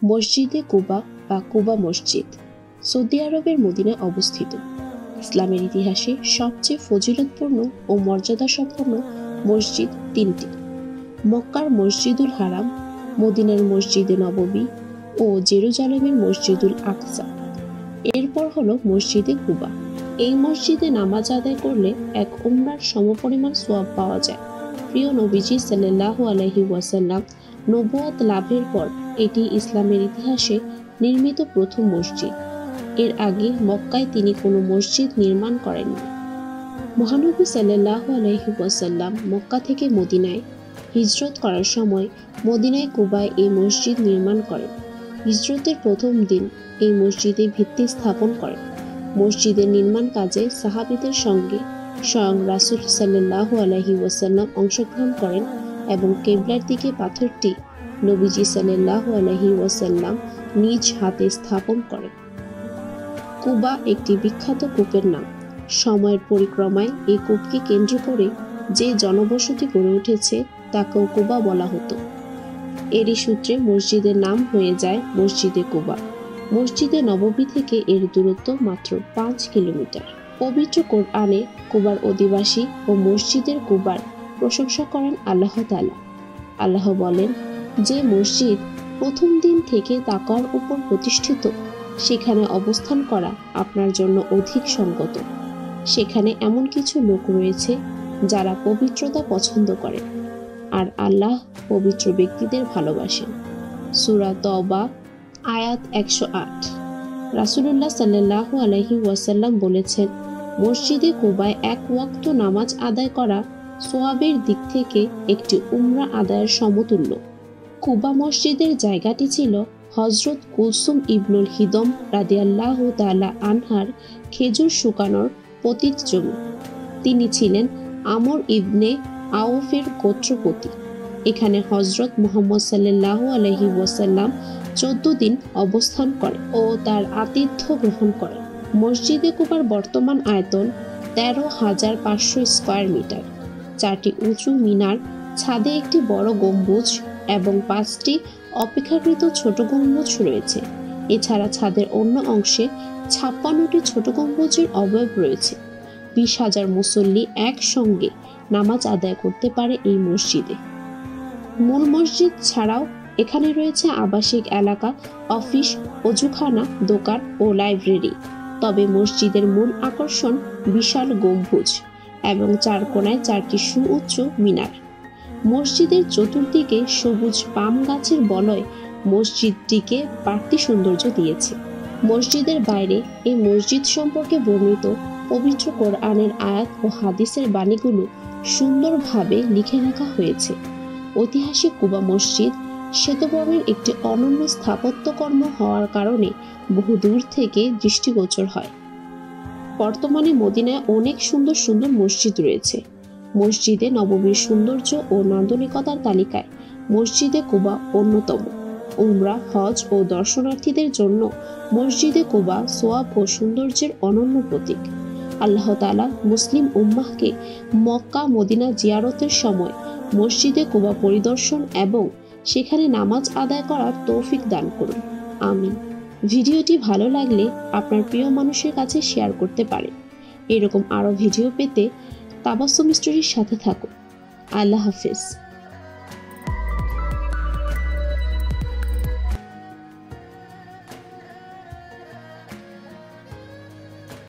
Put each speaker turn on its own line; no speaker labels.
মসজিদে কুবা বা কুবা মসজিদ সৌদি আরবের মদিনায় অবস্থিত। ইসলামের ইতিহাসে সবচেয়ে ফজিলতপূর্ণ ও মর্যাদা সম্পন্ন মসজিদ তিনটি: মক্কার মসজিদুল হারাম, মদিনার মসজিদে নববী ও জেরুজালেমের মসজিদুল আকসা। এরপর হলো মসজিদে কুবা। এই মসজিদে নামাজ আদায় করলে এক উমরার সমপরিমাণ সওয়াব পাওয়া যায়। প্রিয় নবীজি সাল্লাল্লাহু আলাইহি ওয়াসাল্লাম নবুয়ত লাভের পর এটি ইসলামের ইতিহাসে নির্মিত প্রথম মসজিদ। এর আগে মক্কায় তিনি কোনো মসজিদ নির্মাণ করেননি। মহানবী সাল্লাল্লাহু আলাইহি ওয়াসাল্লাম মক্কা থেকে মদিনায় হিজরত করার সময় মদিনায় কুবায় এই মসজিদ নির্মাণ করেন। হিজরতের প্রথম দিন এই মসজিদে ভিত্তি স্থাপন করেন। মসজিদের নির্মাণ কাজে সাহাবীদের সঙ্গে স্বয়ং রাসূল সাল্লাল্লাহু আলাইহি ওয়াসাল্লাম অংশগ্রহণ করেন এবং কিবলার দিকে পাথরটি নবীজি সাল্লাল্লাহু আলাইহি ওয়াসাল্লাম নিজ হাতে স্থাপন করেন। কুবা একটি বিখ্যাত কূপের নাম। সময়ের পরিক্রমায় এই কূপকে কেন্দ্র করে যে জনবসতি গড়ে উঠেছে তাকেও কুবা বলা হতো। এরই সূত্রে মসজিদের নাম হয়ে যায় মসজিদে কুবা। মসজিদে নববী থেকে এর দূরত্ব মাত্র 5 কিলোমিটার। পবিত্র কোরআনে কুবার অধিবাসী ও মসজিদের কুবার প্রশংসা করেন আল্লাহ তাআলা। আল্লাহ বলেন, যে মসজিদ প্রথম দিন থেকে তাকওয়ার উপর প্রতিষ্ঠিত, সেখানে অবস্থান করা আপনার জন্য অধিক সঙ্গত। সেখানে এমন কিছু লোক রয়েছে যারা পবিত্রতা পছন্দ করে, আর আল্লাহ পবিত্র ব্যক্তিদের ভালোবাসেন। সূরা তওবা আয়াত 108। রাসূলুল্লাহ সাল্লাল্লাহু আলাইহি ওয়াসাল্লাম বলেছেন, মসজিদে কুবায় এক ওয়াক্ত নামাজ আদায় করা সওয়াবের দিক থেকে একটি উমরা আদায়ের সমতুল্য। কুবা মসজিদের জায়গাটি ছিল হযরত কুলসুম ইবনুল হিদম রাদিয়াল্লাহু তাআলা আনহার খেজুর শুকানোর পতিত জমি। তিনি ছিলেন আমর ইবনে আওফের গোত্রপতি। এখানে হযরত মুহাম্মদ সাল্লাল্লাহু আলাইহি ওয়াসাল্লাম 14 দিন অবস্থান করেন ও তার আতিথ্য গ্রহণ করেন। মসজিদে কুবার বর্তমান আয়তন 13,500 স্কয়ার মিটার। 4টি উঁচু মিনার, ছাদে একটি বড় গম্বুজ এবং 5টি অপেক্ষাকৃত ছোট গম্বুজ রয়েছে। এছাড়া ছাদের অন্য অংশে 56টি ছোট গম্বুজের অবয়ব রয়েছে। 20,000 মুসল্লি একসঙ্গে নামাজ আদায় করতে পারে এই মসজিদে। মূল মসজিদ ছাড়াও এখানে রয়েছে আবাসিক এলাকা, অফিস, অজুখানা, দোকান ও লাইব্রেরি। তবে মসজিদের মূল আকর্ষণ বিশাল গম্বুজ এবং 4 কোণায় 4টি সুউচ্চ মিনার। মসজিদের চতুর্দিকে সবুজ পাম গাছের বলয় মসজিদটিকে বাড়তি সৌন্দর্য দিয়েছে। মসজিদের বাইরে এই মসজিদ সম্পর্কে বর্ণিত পবিত্র কোরআনের আয়াত ও হাদিসের বাণীগুলো সুন্দরভাবে লিখে রাখা হয়েছে। ঐতিহাসিক কুবা মসজিদ শ্বেতবর্ণের একটি অনন্য স্থাপত্যকর্ম হওয়ার কারণে বহু দূর থেকে দৃষ্টিগোচর হয়। বর্তমানে মদিনায় অনেক সুন্দর সুন্দর মসজিদ রয়েছে। মসজিদে নববীর সৌন্দর্য ও নান্দনিকতার তালিকায় মসজিদে কুবা অন্যতম। উমরা, হজ ও দর্শনার্থীদের জন্য মসজিদে কুবা সোয়াব ও সৌন্দর্যের অনন্য প্রতীক। আল্লাহ তাআলা মুসলিম উম্মাহকে মক্কা মদিনা জিয়ারতের সময় মসজিদে কুবা পরিদর্শন এবং সেখানে নামাজ আদায় করার তৌফিক দান করুন। আমিন। ভিডিওটি ভালো লাগলে আপনার প্রিয় মানুষের কাছে শেয়ার করতে পারেন। এরকম আরও ভিডিও পেতে তাবাসসুম স্টোরির সাথে থাকুন। আল্লাহ হাফেজ।